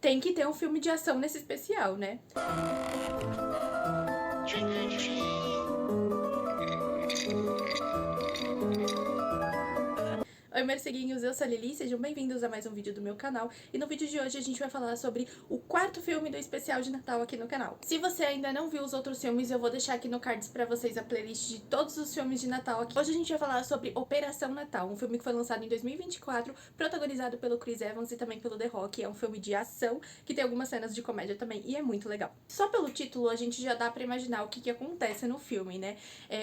tem que ter um filme de ação nesse especial, né? Oi, morceguinhos, eu sou a Lili, sejam bem-vindos a mais um vídeo do meu canal. E no vídeo de hoje a gente vai falar sobre o quarto filme do especial de Natal aqui no canal. Se você ainda não viu os outros filmes, eu vou deixar aqui no cards pra vocês a playlist de todos os filmes de Natal aqui. Hoje a gente vai falar sobre Operação Natal, um filme que foi lançado em 2024, protagonizado pelo Chris Evans e também pelo The Rock. É um filme de ação, que tem algumas cenas de comédia também, e é muito legal. Só pelo título a gente já dá pra imaginar o que acontece no filme, né?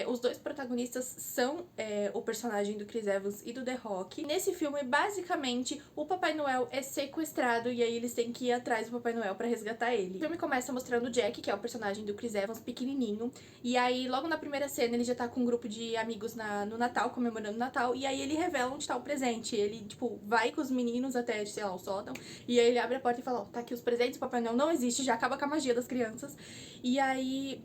Os dois protagonistas são o personagem do Chris Evans e do The Rock. Nesse filme, basicamente, o Papai Noel é sequestrado e aí eles têm que ir atrás do Papai Noel pra resgatar ele. O filme começa mostrando o Jack, que é o personagem do Chris Evans, pequenininho, e aí logo na primeira cena ele já tá com um grupo de amigos no Natal, comemorando o Natal, e aí ele revela onde tá o presente. Ele, tipo, vai com os meninos até, sei lá, o sótão, e aí ele abre a porta e fala, ó, tá aqui os presentes, o Papai Noel não existe, já acaba com a magia das crianças. E aí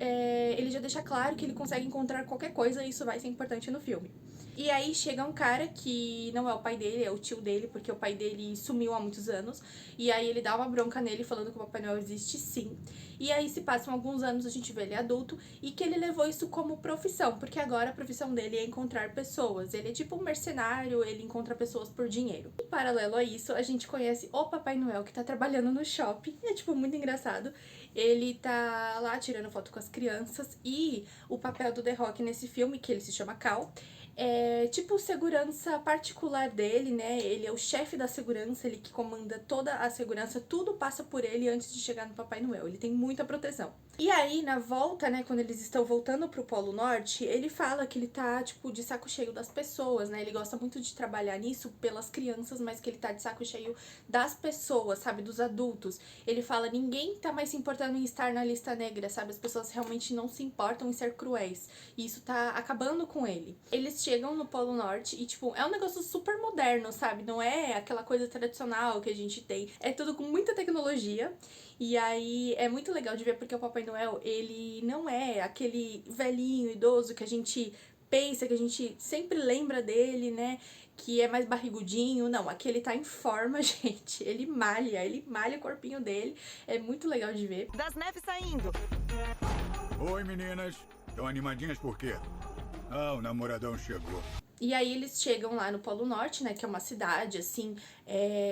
ele já deixa claro que ele consegue encontrar qualquer coisa e isso vai ser importante no filme. E aí chega um cara que não é o pai dele, é o tio dele, porque o pai dele sumiu há muitos anos. E aí ele dá uma bronca nele falando que o Papai Noel existe sim. E aí se passam alguns anos, a gente vê ele adulto e que ele levou isso como profissão, porque agora a profissão dele é encontrar pessoas. Ele é tipo um mercenário, ele encontra pessoas por dinheiro. Em paralelo a isso, a gente conhece o Papai Noel que tá trabalhando no shopping. É tipo muito engraçado. Ele tá lá tirando foto com as crianças e o papel do The Rock nesse filme, que ele se chama Cal, é tipo segurança particular dele, né? Ele é o chefe da segurança, ele que comanda toda a segurança, tudo passa por ele antes de chegar no Papai Noel. Ele tem muita proteção. E aí, na volta, né, quando eles estão voltando pro Polo Norte, ele fala que ele tá, tipo, de saco cheio das pessoas, né? Ele gosta muito de trabalhar nisso pelas crianças, mas que ele tá de saco cheio das pessoas, sabe? Dos adultos. Ele fala, ninguém tá mais se importando em estar na lista negra, sabe? As pessoas realmente não se importam em ser cruéis. E isso tá acabando com ele. Eles chegam no Polo Norte e, tipo, é um negócio super moderno, sabe? Não é aquela coisa tradicional que a gente tem. É tudo com muita tecnologia. E aí é muito legal de ver porque o Papai Noel, ele não é aquele velhinho idoso que a gente pensa, que a gente sempre lembra dele, né? Que é mais barrigudinho. Não, aqui ele tá em forma, gente. Ele malha o corpinho dele. É muito legal de ver. Das neves saindo. Oi, meninas. Estão animadinhas por quê? Ah, o namoradão chegou. E aí eles chegam lá no Polo Norte, né, que é uma cidade, assim,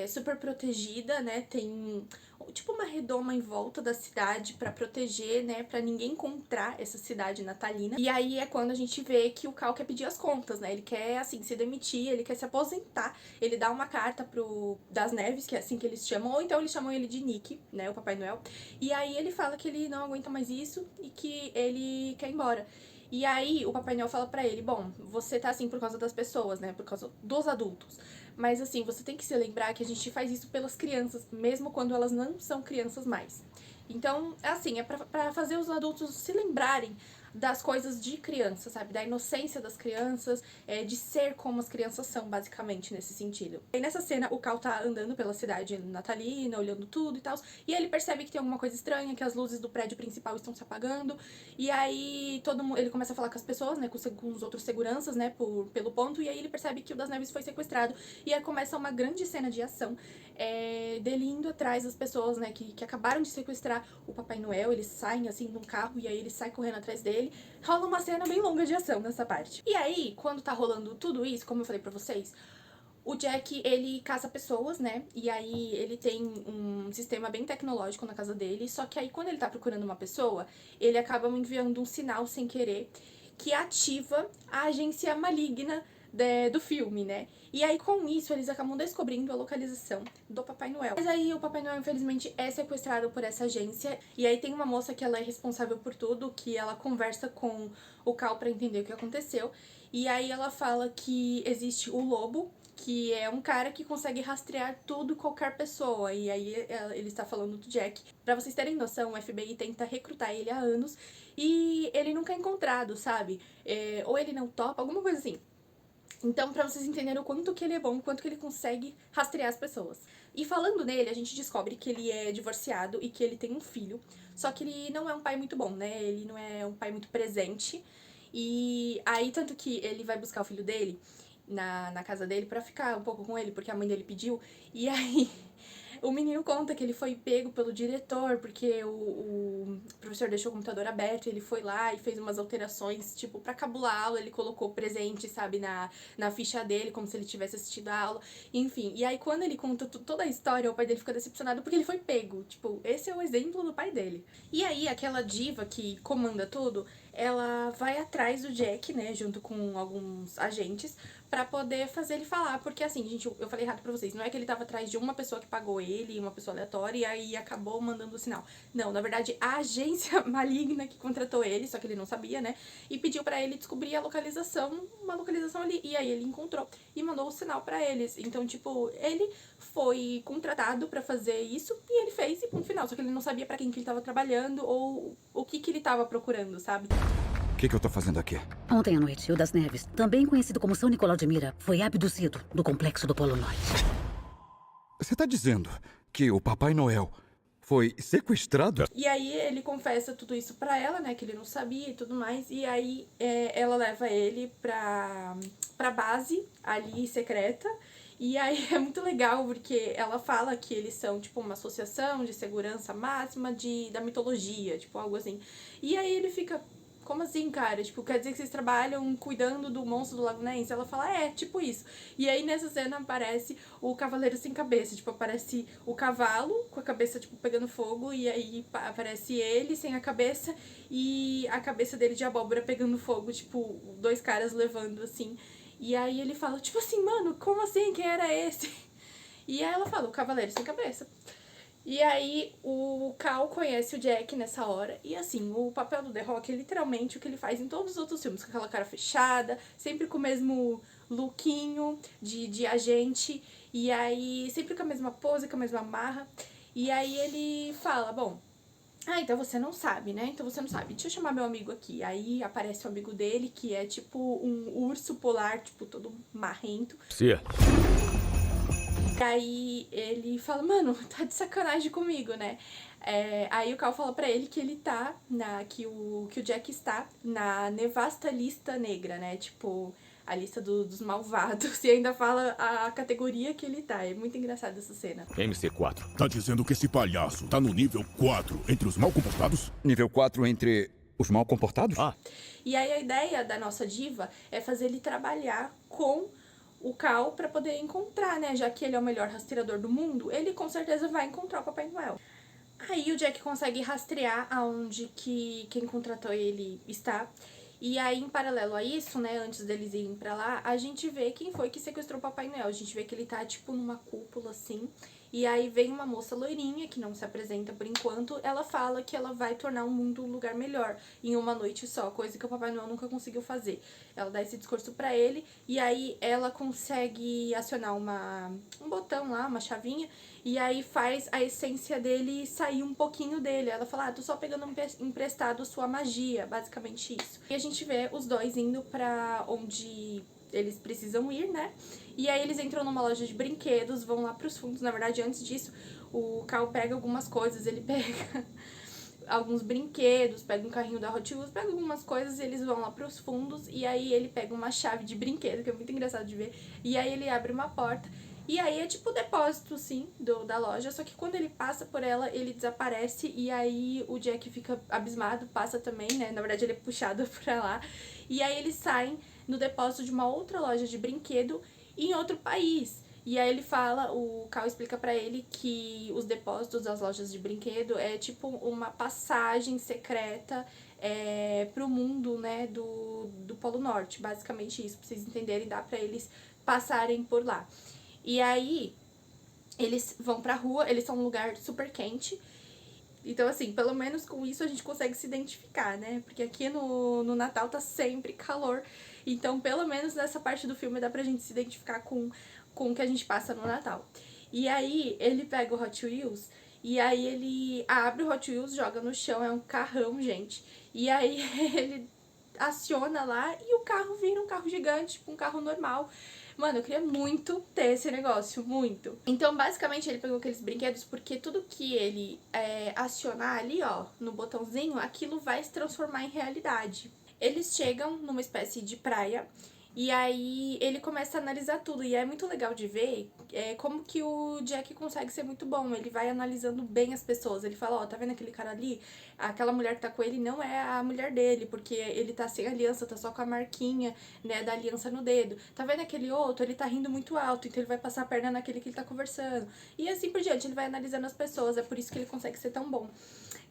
super protegida, né, tem tipo uma redoma em volta da cidade pra proteger, né, pra ninguém encontrar essa cidade natalina. E aí é quando a gente vê que o Cal quer pedir as contas, né, ele quer, assim, se demitir, ele quer se aposentar. Ele dá uma carta pro Das Neves, que é assim que eles chamam, ou então eles chamam ele de Nick, né, o Papai Noel. E aí ele fala que ele não aguenta mais isso e que ele quer ir embora. E aí o Papai Noel fala pra ele, bom, você tá assim por causa das pessoas, né, por causa dos adultos. Mas assim, você tem que se lembrar que a gente faz isso pelas crianças, mesmo quando elas não são crianças mais. Então, é assim, é pra fazer os adultos se lembrarem das coisas de criança, sabe? Da inocência das crianças, de ser como as crianças são, basicamente, nesse sentido. E nessa cena, o Cal tá andando pela cidade natalina, olhando tudo e tal, e ele percebe que tem alguma coisa estranha, que as luzes do prédio principal estão se apagando, e aí ele começa a falar com as pessoas, né, com os outros seguranças, né, pelo ponto, e aí ele percebe que o Das Neves foi sequestrado, e aí começa uma grande cena de ação, dele indo atrás das pessoas, né, que acabaram de sequestrar o Papai Noel. Eles saem, assim, num carro, e aí ele sai correndo atrás dele. Rola uma cena bem longa de ação nessa parte. E aí, quando tá rolando tudo isso, como eu falei pra vocês, o Jack, ele caça pessoas, né, e aí ele tem um sistema bem tecnológico na casa dele, só que aí quando ele tá procurando uma pessoa, ele acaba enviando um sinal sem querer, que ativa a agência maligna do filme, né? E aí, com isso, eles acabam descobrindo a localização do Papai Noel. Mas aí, o Papai Noel, infelizmente, é sequestrado por essa agência. E aí tem uma moça que ela é responsável por tudo, que ela conversa com o Cal pra entender o que aconteceu. E aí ela fala que existe o Lobo, que é um cara que consegue rastrear tudo e qualquer pessoa. E aí ele está falando do Jack. Pra vocês terem noção, o FBI tenta recrutar ele há anos e ele nunca é encontrado, sabe? Ou ele não topa, alguma coisa assim. Então, pra vocês entenderem o quanto que ele é bom, o quanto que ele consegue rastrear as pessoas. E falando nele, a gente descobre que ele é divorciado e que ele tem um filho. Só que ele não é um pai muito bom, né? Ele não é um pai muito presente. E aí, tanto que ele vai buscar o filho dele na casa dele pra ficar um pouco com ele, porque a mãe dele pediu. E aí O menino conta que ele foi pego pelo diretor, porque o professor deixou o computador aberto, ele foi lá e fez umas alterações, tipo, pra cabular a aula, ele colocou presente, sabe, na ficha dele, como se ele tivesse assistido a aula, enfim. E aí, quando ele conta toda a história, o pai dele fica decepcionado porque ele foi pego. Tipo, esse é o exemplo do pai dele. E aí, aquela diva que comanda tudo, ela vai atrás do Jack, né, junto com alguns agentes, pra poder fazer ele falar, porque assim, gente, eu falei errado pra vocês, não é que ele tava atrás de uma pessoa que pagou ele, uma pessoa aleatória, e aí acabou mandando o sinal. Não, na verdade, a agência maligna que contratou ele, só que ele não sabia, né, e pediu pra ele descobrir a localização, uma localização ali, e aí ele encontrou e mandou o sinal pra eles. Então, tipo, ele foi contratado pra fazer isso, e ele fez, e ponto final, só que ele não sabia pra quem que ele tava trabalhando, ou o que ele tava procurando, sabe? O que eu tô fazendo aqui? Ontem à noite, o das Neves, também conhecido como São Nicolau de Mira, foi abduzido do complexo do Polo Norte. Você tá dizendo que o Papai Noel foi sequestrado? E aí ele confessa tudo isso pra ela, né, que ele não sabia e tudo mais, e aí ela leva ele pra base ali secreta, e aí é muito legal porque ela fala que eles são, tipo, uma associação de segurança máxima da mitologia, tipo, algo assim. E aí ele fica... Como assim, cara? Tipo, quer dizer que vocês trabalham cuidando do monstro do Lago Ness? Ela fala, tipo isso. E aí, nessa cena, aparece o cavaleiro sem cabeça. Tipo, aparece o cavalo com a cabeça, tipo, pegando fogo. E aí, aparece ele sem a cabeça e a cabeça dele de abóbora pegando fogo. Tipo, dois caras levando, assim. E aí, ele fala, tipo assim, mano, como assim? Quem era esse? E aí, ela fala, o cavaleiro sem cabeça. E aí o Cal conhece o Jack nessa hora. E assim, o papel do The Rock é literalmente o que ele faz em todos os outros filmes. Com aquela cara fechada, sempre com o mesmo lookinho de agente. E aí, sempre com a mesma pose, com a mesma marra. E aí ele fala, bom... então você não sabe, né? Então você não sabe. Deixa eu chamar meu amigo aqui. Aí aparece o amigo dele, que é tipo um urso polar, tipo, todo marrento. Sim. E aí ele fala, mano, tá de sacanagem comigo, né? Aí o Cal fala pra ele que ele tá, que o Jack está na nevasta lista negra, né? Tipo, a lista dos malvados. E ainda fala a categoria que ele tá. É muito engraçado essa cena. MC4. Tá dizendo que esse palhaço tá no nível 4 entre os mal comportados? Nível 4 entre os mal comportados? E aí a ideia da nossa diva é fazer ele trabalhar com o Cal pra poder encontrar, né? Já que ele é o melhor rastreador do mundo, ele com certeza vai encontrar o Papai Noel. Aí o Jack consegue rastrear aonde que quem contratou ele está. E aí, em paralelo a isso, né, antes deles irem pra lá, a gente vê quem foi que sequestrou o Papai Noel. A gente vê que ele tá, tipo, numa cúpula, assim. E aí vem uma moça loirinha, que não se apresenta por enquanto. Ela fala que ela vai tornar o mundo um lugar melhor em uma noite só, coisa que o Papai Noel nunca conseguiu fazer. Ela dá esse discurso pra ele, e aí ela consegue acionar um botão lá, uma chavinha, e aí faz a essência dele sair um pouquinho dele. Ela fala, tô só pegando emprestado sua magia, basicamente isso. E a gente vê os dois indo pra onde eles precisam ir, né? E aí eles entram numa loja de brinquedos, vão lá pros fundos. Na verdade, antes disso, o Cal pega algumas coisas, ele pega alguns brinquedos, pega um carrinho da Hot Wheels, pega algumas coisas e eles vão lá pros fundos. E aí ele pega uma chave de brinquedo, que é muito engraçado de ver. E aí ele abre uma porta. E aí é tipo o depósito, sim, da loja, só que quando ele passa por ela, ele desaparece, e aí o Jack fica abismado, passa também, né, na verdade ele é puxado pra lá, e aí eles saem no depósito de uma outra loja de brinquedo em outro país. E aí ele fala, o Cal explica pra ele que os depósitos das lojas de brinquedo é tipo uma passagem secreta pro mundo, né, do Polo Norte, basicamente isso, pra vocês entenderem, dá pra eles passarem por lá. E aí, eles vão pra rua, eles são um lugar super quente. Então, assim, pelo menos com isso a gente consegue se identificar, né? Porque aqui no Natal tá sempre calor. Então, pelo menos nessa parte do filme dá pra gente se identificar com o que a gente passa no Natal. E aí, ele pega o Hot Wheels, e aí ele abre o Hot Wheels, joga no chão, é um carrão, gente. E aí, ele aciona lá e o carro vira um carro gigante, tipo um carro normal. Mano, eu queria muito ter esse negócio, muito. Então, basicamente, ele pegou aqueles brinquedos porque tudo que ele acionar ali, ó, no botãozinho, aquilo vai se transformar em realidade. Eles chegam numa espécie de praia E aí ele começa a analisar tudo, e é muito legal de ver como que o Jack consegue ser muito bom. Ele vai analisando bem as pessoas. Ele fala, ó, tá vendo aquele cara ali? Aquela mulher que tá com ele não é a mulher dele, porque ele tá sem aliança, tá só com a marquinha, né, da aliança no dedo. Tá vendo aquele outro? Ele tá rindo muito alto, então ele vai passar a perna naquele que ele tá conversando. E assim por diante, ele vai analisando as pessoas, é por isso que ele consegue ser tão bom.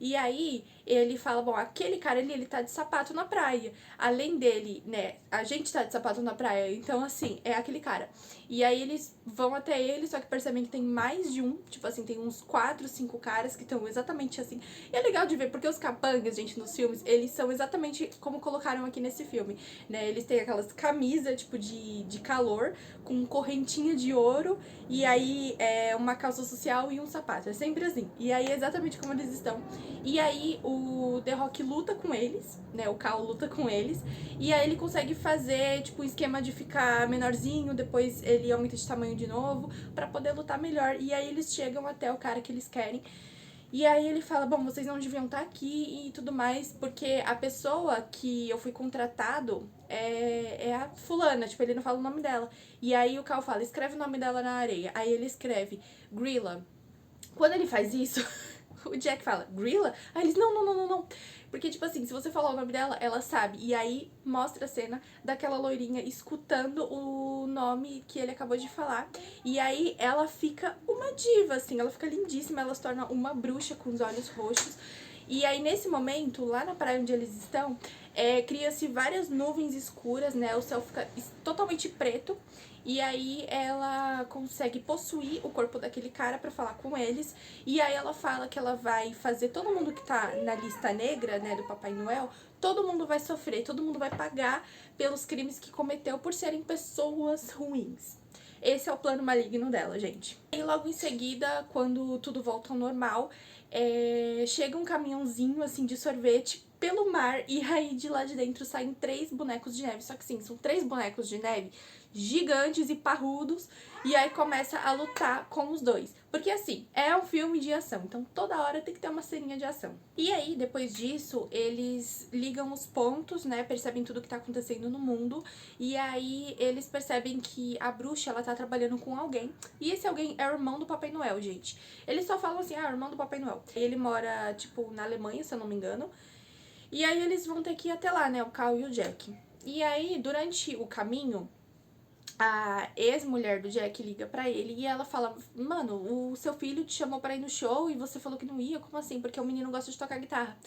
E aí, ele fala, bom, aquele cara ali, ele tá de sapato na praia. Além dele, né, a gente tá de sapato na praia, então assim, é aquele cara. E aí eles vão até ele, só que percebem que tem mais de um, tipo assim, tem uns 4, 5 caras que estão exatamente assim. E é legal de ver, porque os capangas, gente, nos filmes, eles são exatamente como colocaram aqui nesse filme, né? Eles têm aquelas camisas, tipo, de calor, com correntinha de ouro, e aí uma calça social e um sapato. É sempre assim. E aí é exatamente como eles estão. E aí o The Rock luta com eles, né? O Cal luta com eles. E aí ele consegue fazer, tipo, um esquema de ficar menorzinho, depois ele aumenta de tamanho de novo, pra poder lutar melhor. E aí eles chegam até o cara que eles querem. E aí ele fala, bom, vocês não deviam estar aqui e tudo mais, porque a pessoa que eu fui contratado é a fulana, tipo, ele não fala o nome dela. E aí o Cal fala, escreve o nome dela na areia. Aí ele escreve, Grilla. Quando ele faz isso, o Jack fala, Grilla? Aí eles, não. Porque, tipo assim, se você falar o nome dela, ela sabe. E aí mostra a cena daquela loirinha escutando o nome que ele acabou de falar. E aí ela fica uma diva, assim, ela fica lindíssima, ela se torna uma bruxa com os olhos roxos. E aí, nesse momento, lá na praia onde eles estão, cria-se várias nuvens escuras, né? O céu fica totalmente preto. E aí ela consegue possuir o corpo daquele cara pra falar com eles. E aí ela fala que ela vai fazer todo mundo que tá na lista negra, né, do Papai Noel, todo mundo vai sofrer, todo mundo vai pagar pelos crimes que cometeu por serem pessoas ruins. Esse é o plano maligno dela, gente. E logo em seguida, quando tudo volta ao normal, chega um caminhãozinho, assim, de sorvete pelo mar, e aí de lá de dentro saem 3 bonecos de neve. Só que sim, são 3 bonecos de neve gigantes e parrudos, e aí começa a lutar com os dois. Porque assim, é um filme de ação, então toda hora tem que ter uma ceninha de ação. E aí, depois disso, eles ligam os pontos, né, percebem tudo que tá acontecendo no mundo, e aí eles percebem que a bruxa, ela tá trabalhando com alguém, e esse alguém é o irmão do Papai Noel, gente. Eles só falam assim, o irmão do Papai Noel. Ele mora, tipo, na Alemanha, se eu não me engano, e aí eles vão ter que ir até lá, né, o Cal e o Jack. E aí, durante o caminho, a ex-mulher do Jack liga pra ele e ela fala, mano, o seu filho te chamou pra ir no show e você falou que não ia, como assim? Porque o menino gosta de tocar guitarra.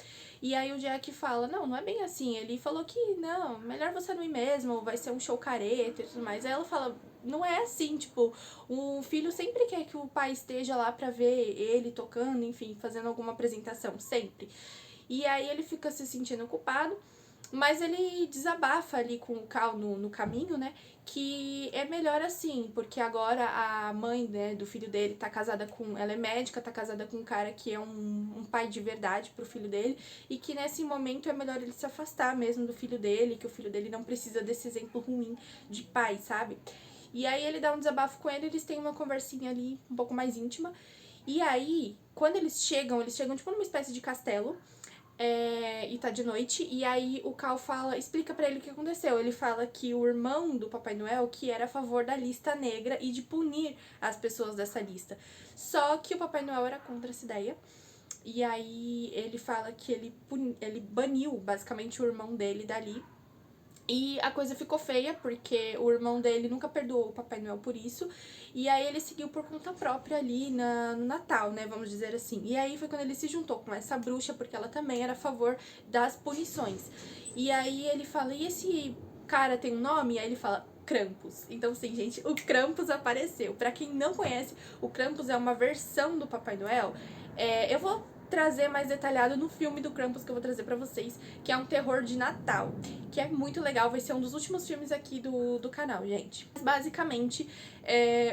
E aí o Jack fala, não é bem assim, ele falou que não, melhor você não ir mesmo, vai ser um show careta e tudo mais. Aí ela fala, não é assim, tipo, o filho sempre quer que o pai esteja lá pra ver ele tocando, enfim, fazendo alguma apresentação, sempre. E aí ele fica se sentindo culpado, mas ele desabafa ali com o Cal no caminho, né, que é melhor assim, porque agora a mãe, né, do filho dele tá casada com... Ela é médica, tá casada com um cara que é um pai de verdade pro filho dele, e que nesse momento é melhor ele se afastar mesmo do filho dele, que o filho dele não precisa desse exemplo ruim de pai, sabe? E aí ele dá um desabafo com ele, eles têm uma conversinha ali um pouco mais íntima, e aí, quando eles chegam tipo numa espécie de castelo, e tá de noite, e aí o Cal fala, explica pra ele o que aconteceu. Ele fala que o irmão do Papai Noel, que era a favor da lista negra e de punir as pessoas dessa lista. Só que o Papai Noel era contra essa ideia. E aí ele fala que ele baniu basicamente o irmão dele dali. E a coisa ficou feia, porque o irmão dele nunca perdoou o Papai Noel por isso. E aí ele seguiu por conta própria ali no Natal, né, vamos dizer assim. E aí foi quando ele se juntou com essa bruxa, porque ela também era a favor das punições. E aí ele fala, e esse cara tem um nome? E aí ele fala, Krampus. Então, sim, gente, o Krampus apareceu. Pra quem não conhece, o Krampus é uma versão do Papai Noel. Eu vou trazer mais detalhado no filme do Krampus que eu vou trazer pra vocês, que é um terror de Natal, que é muito legal, vai ser um dos últimos filmes aqui do canal, gente. Basicamente,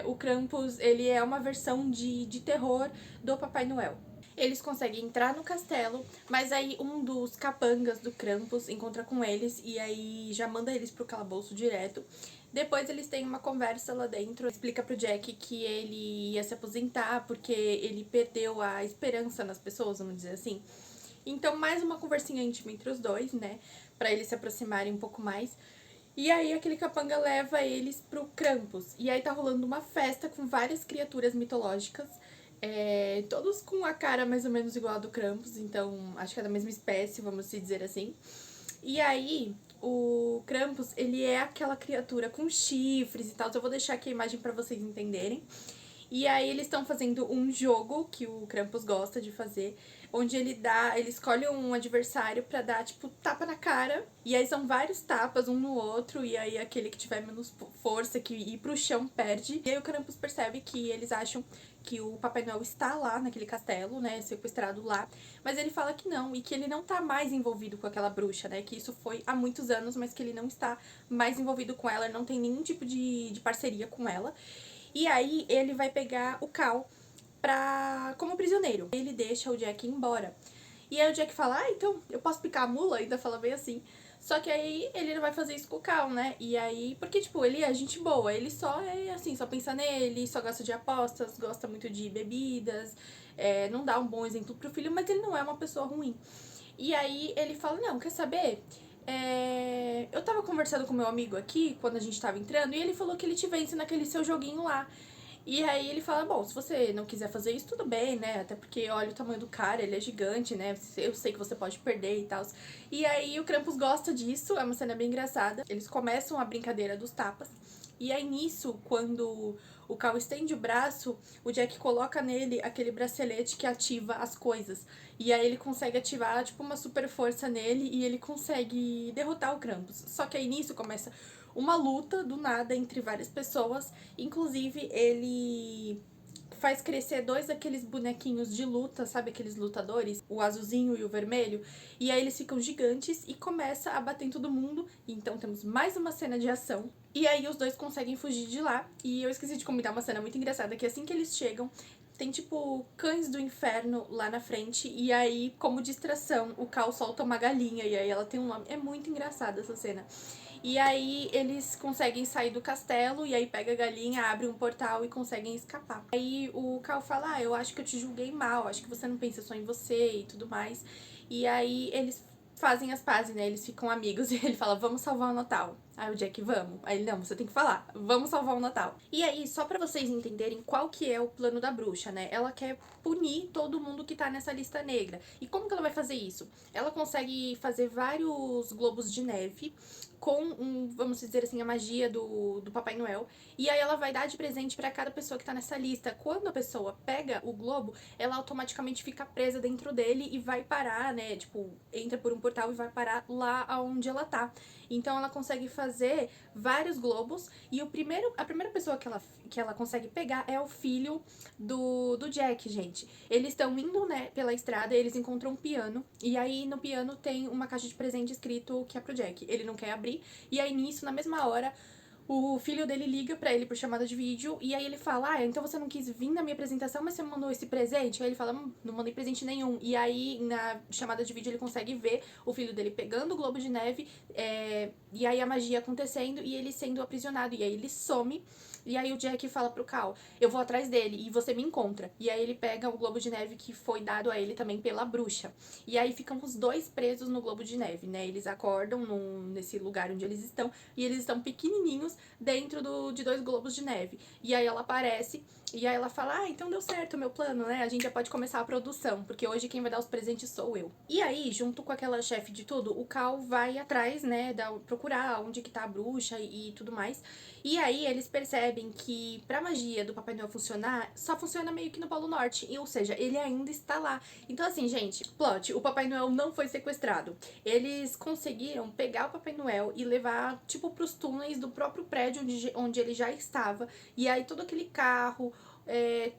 o Krampus, ele é uma versão de terror do Papai Noel. Eles conseguem entrar no castelo, mas aí um dos capangas do Krampus encontra com eles e aí já manda eles pro calabouço direto. Depois eles têm uma conversa lá dentro, explica pro Jack que ele ia se aposentar porque ele perdeu a esperança nas pessoas, vamos dizer assim. Então mais uma conversinha íntima entre os dois, né, pra eles se aproximarem um pouco mais. E aí aquele capanga leva eles pro Krampus. E aí tá rolando uma festa com várias criaturas mitológicas. Todos com a cara mais ou menos igual a do Krampus. Então acho que é da mesma espécie, vamos se dizer assim. E aí o Krampus, ele é aquela criatura com chifres e tal. Eu vou deixar aqui a imagem pra vocês entenderem. E aí eles estão fazendo um jogo que o Krampus gosta de fazer, onde ele escolhe um adversário pra dar, tipo, tapa na cara. E aí são vários tapas, um no outro, e aí aquele que tiver menos força, que ir pro chão, perde. E aí o Krampus percebe que eles acham que o Papai Noel está lá naquele castelo, né, sequestrado lá. Mas ele fala que não, e que ele não tá mais envolvido com aquela bruxa, né, que isso foi há muitos anos, mas que ele não está mais envolvido com ela, não tem nenhum tipo de parceria com ela. E aí ele vai pegar o Cal como prisioneiro. Ele deixa o Jack ir embora. E aí o Jack fala, então eu posso picar a mula? Ainda fala bem assim. Só que aí ele não vai fazer isso com o Cal, né? E aí, porque tipo, ele é gente boa, ele só é assim, só pensa nele, só gosta de apostas, gosta muito de bebidas, não dá um bom exemplo pro filho, mas ele não é uma pessoa ruim. E aí ele fala, não, quer saber? Eu tava conversando com meu amigo aqui, quando a gente tava entrando, e ele falou que ele te vence naquele seu joguinho lá. E aí ele fala, bom, se você não quiser fazer isso, tudo bem, né? Até porque olha o tamanho do cara, ele é gigante, né? Eu sei que você pode perder e tal. E aí o Krampus gosta disso, é uma cena bem engraçada. Eles começam a brincadeira dos tapas. E aí nisso, quando o Cal estende o braço, o Jack coloca nele aquele bracelete que ativa as coisas. E aí ele consegue ativar, tipo, uma super força nele e ele consegue derrotar o Krampus. Só que aí nisso começa uma luta do nada entre várias pessoas. Inclusive, ele faz crescer dois daqueles bonequinhos de luta, sabe aqueles lutadores? O azulzinho e o vermelho. E aí eles ficam gigantes e começa a bater em todo mundo. Então temos mais uma cena de ação. E aí os dois conseguem fugir de lá. E eu esqueci de comentar uma cena muito engraçada, que assim que eles chegam, tem tipo cães do inferno lá na frente. E aí, como distração, o Cal solta uma galinha. E aí ela tem um nome. É muito engraçada essa cena. E aí eles conseguem sair do castelo, e aí pega a galinha, abre um portal e conseguem escapar. Aí o Cal fala, eu acho que eu te julguei mal, acho que você não pensa só em você e tudo mais. E aí eles fazem as pazes, né, eles ficam amigos, e ele fala, vamos salvar o Natal. Aí o Jack, vamos. Aí ele, não, você tem que falar, vamos salvar o Natal. E aí, só pra vocês entenderem qual que é o plano da bruxa, né, ela quer punir todo mundo que tá nessa lista negra. E como que ela vai fazer isso? Ela consegue fazer vários globos de neve com, vamos dizer assim, a magia do Papai Noel. E aí ela vai dar de presente pra cada pessoa que tá nessa lista. Quando a pessoa pega o globo, ela automaticamente fica presa dentro dele e vai parar, né, tipo, entra por um portal e vai parar lá onde ela tá. Então ela consegue fazer vários globos e a primeira pessoa que ela consegue pegar é o filho do Jack, gente. Eles estão indo, né, pela estrada, eles encontram um piano e aí no piano tem uma caixa de presente escrito que é pro Jack. Ele não quer abrir e aí nisso, na mesma hora, o filho dele liga pra ele por chamada de vídeo e aí ele fala, então você não quis vir na minha apresentação, mas você me mandou esse presente? Aí ele fala, não mandei presente nenhum. E aí na chamada de vídeo ele consegue ver o filho dele pegando o globo de neve, e aí a magia acontecendo e ele sendo aprisionado. E aí ele some. E aí o Jack fala pro Cal, eu vou atrás dele e você me encontra. E aí ele pega o globo de neve que foi dado a ele também pela bruxa. E aí ficam os dois presos no globo de neve, né? Eles acordam nesse lugar onde eles estão e eles estão pequenininhos dentro de dois globos de neve. E aí ela aparece e aí ela fala, então deu certo o meu plano, né? A gente já pode começar a produção, porque hoje quem vai dar os presentes sou eu. E aí, junto com aquela chefe de tudo, o Cal vai atrás, né, procurar onde que tá a bruxa e tudo mais. E aí eles percebem que pra magia do Papai Noel funcionar, só funciona meio que no Polo Norte, ou seja, ele ainda está lá. Então assim, gente, plot, o Papai Noel não foi sequestrado. Eles conseguiram pegar o Papai Noel e levar, tipo, pros túneis do próprio prédio onde ele já estava. E aí todo aquele carro,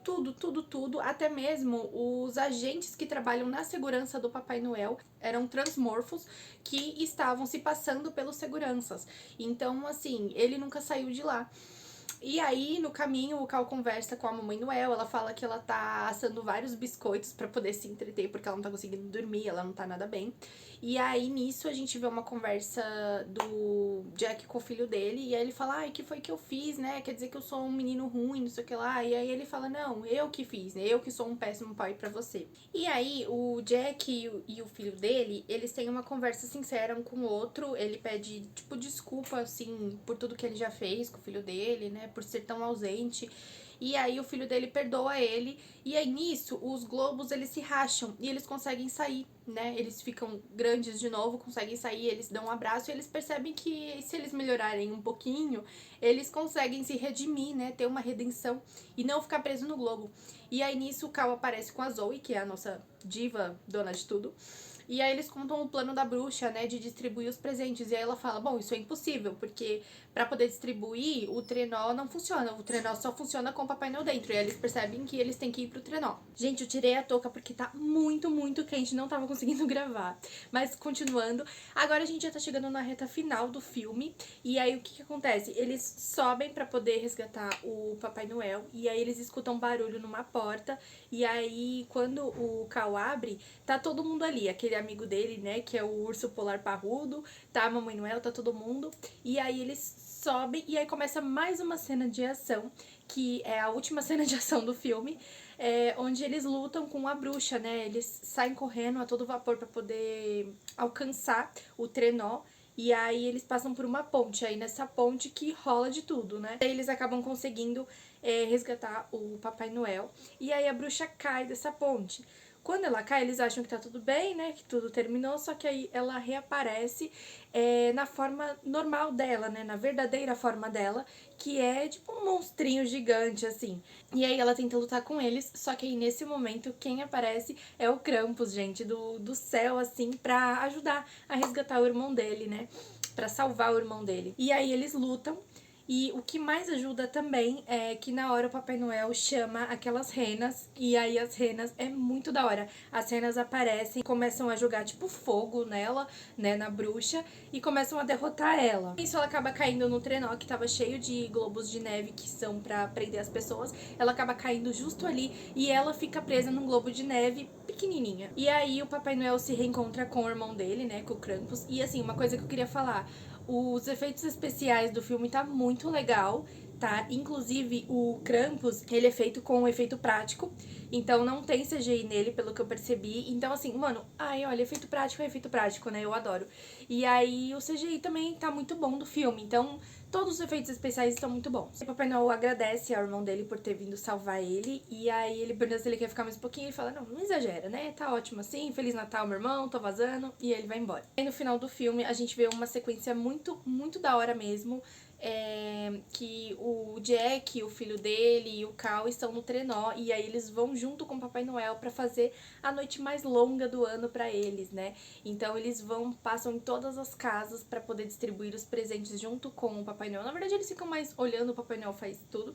tudo, até mesmo os agentes que trabalham na segurança do Papai Noel eram transmorfos que estavam se passando pelos seguranças. Então, assim, ele nunca saiu de lá. E aí, no caminho, o Cal conversa com a Mamãe Noel, ela fala que ela tá assando vários biscoitos pra poder se entreter, porque ela não tá conseguindo dormir, ela não tá nada bem. E aí, nisso, a gente vê uma conversa do Jack com o filho dele, e aí ele fala, ai, que foi que eu fiz, né? Quer dizer que eu sou um menino ruim, não sei o que lá. E aí ele fala, não, eu que fiz, né? Eu que sou um péssimo pai pra você. E aí, o Jack e o filho dele, eles têm uma conversa sincera um com o outro, ele pede, tipo, desculpa, assim, por tudo que ele já fez com o filho dele, né? Por ser tão ausente. E aí o filho dele perdoa ele. E aí nisso, os globos eles se racham e eles conseguem sair, né? Eles ficam grandes de novo, conseguem sair, eles dão um abraço e eles percebem que se eles melhorarem um pouquinho, eles conseguem se redimir, né? Ter uma redenção e não ficar preso no globo. E aí nisso o Cal aparece com a Zoe, que é a nossa diva, dona de tudo. E aí eles contam o plano da bruxa, né, de distribuir os presentes. E aí ela fala, bom, isso é impossível, porque pra poder distribuir, o trenó não funciona. O trenó só funciona com o Papai Noel dentro. E aí eles percebem que eles têm que ir pro trenó. Gente, eu tirei a touca porque tá muito, muito quente, não tava conseguindo gravar. Mas continuando, agora a gente já tá chegando na reta final do filme. E aí o que acontece? Eles sobem pra poder resgatar o Papai Noel. E aí eles escutam barulho numa porta. E aí quando o Cal abre, tá todo mundo ali. Aquele amigo dele, né, que é o urso polar parrudo, tá a Mamãe Noel, tá todo mundo. E aí eles sobem e aí começa mais uma cena de ação, que é a última cena de ação do filme, onde eles lutam com a bruxa, né? Eles saem correndo a todo vapor pra poder alcançar o trenó. E aí eles passam por uma ponte, aí nessa ponte que rola de tudo, né? Aí eles acabam conseguindo resgatar o Papai Noel. E aí a bruxa cai dessa ponte. Quando ela cai, eles acham que tá tudo bem, né? Que tudo terminou, só que aí ela reaparece na forma normal dela, né? Na verdadeira forma dela, que é tipo um monstrinho gigante, assim. E aí ela tenta lutar com eles, só que aí nesse momento quem aparece é o Krampus, gente, do céu, assim, pra ajudar a resgatar o irmão dele, né? Pra salvar o irmão dele. E aí eles lutam. E o que mais ajuda também é que na hora o Papai Noel chama aquelas renas, e aí as renas é muito da hora. As renas aparecem, começam a jogar tipo fogo nela, né, na bruxa, e começam a derrotar ela. Isso ela acaba caindo no trenó que tava cheio de globos de neve que são pra prender as pessoas. Ela acaba caindo justo ali e ela fica presa num globo de neve pequenininha. E aí o Papai Noel se reencontra com o irmão dele, né, com o Krampus. E assim, uma coisa que eu queria falar, os efeitos especiais do filme tá muito legal, tá? Inclusive, o Krampus, ele é feito com efeito prático, então não tem CGI nele, pelo que eu percebi. Então, assim, mano, ai, olha, efeito prático, né? Eu adoro. E aí, o CGI também tá muito bom do filme, então todos os efeitos especiais estão muito bons. O Papai Noel agradece ao irmão dele por ter vindo salvar ele, e aí ele pergunta se ele quer ficar mais um pouquinho, e fala, não exagera, né? Tá ótimo assim, Feliz Natal, meu irmão, tô vazando, e ele vai embora. E no final do filme, a gente vê uma sequência muito, muito da hora mesmo, que o Jack, o filho dele e o Cal estão no trenó, e aí eles vão junto com o Papai Noel pra fazer a noite mais longa do ano pra eles, né? Então eles passam em todas as casas pra poder distribuir os presentes junto com o Papai Noel. Na verdade eles ficam mais olhando, o Papai Noel faz tudo.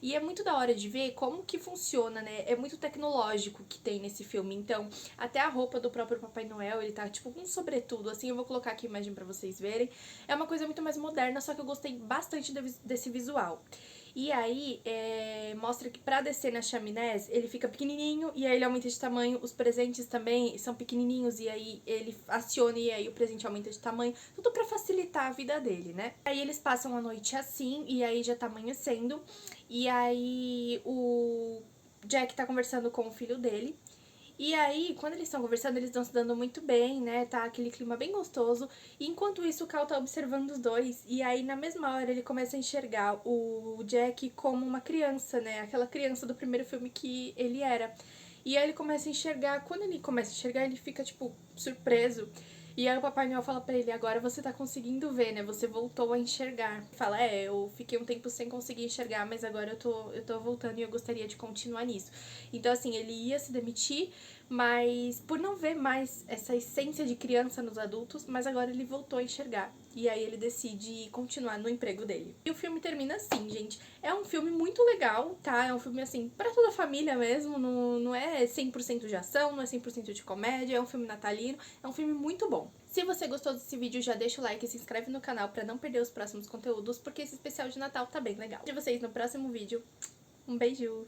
E é muito da hora de ver como que funciona, né? É muito tecnológico que tem nesse filme. Então, até a roupa do próprio Papai Noel, ele tá tipo com um sobretudo, assim, eu vou colocar aqui a imagem pra vocês verem. É uma coisa muito mais moderna, só que eu gostei bastante desse visual. E aí, mostra que pra descer na chaminés, ele fica pequenininho e aí ele aumenta de tamanho. Os presentes também são pequenininhos e aí ele aciona e aí o presente aumenta de tamanho. Tudo pra facilitar a vida dele, né? Aí eles passam a noite assim e aí já tá amanhecendo. E aí o Jack tá conversando com o filho dele. E aí, quando eles estão conversando, eles estão se dando muito bem, né? Tá aquele clima bem gostoso. E enquanto isso, o Cal tá observando os dois. E aí, na mesma hora, ele começa a enxergar o Jack como uma criança, né? Aquela criança do primeiro filme que ele era. E aí ele começa a enxergar. Quando ele começa a enxergar, ele fica, tipo, surpreso. E aí o Papai Noel fala pra ele, agora você tá conseguindo ver, né? Você voltou a enxergar. Fala, eu fiquei um tempo sem conseguir enxergar, mas agora eu tô voltando e eu gostaria de continuar nisso. Então, assim, ele ia se demitir, mas por não ver mais essa essência de criança nos adultos, mas agora ele voltou a enxergar. E aí ele decide continuar no emprego dele. E o filme termina assim, gente. É um filme muito legal, tá? É um filme, assim, pra toda a família mesmo. Não é 100% de ação, não é 100% de comédia. É um filme natalino. É um filme muito bom. Se você gostou desse vídeo, já deixa o like e se inscreve no canal pra não perder os próximos conteúdos, porque esse especial de Natal tá bem legal. E vocês no próximo vídeo. Um beijo!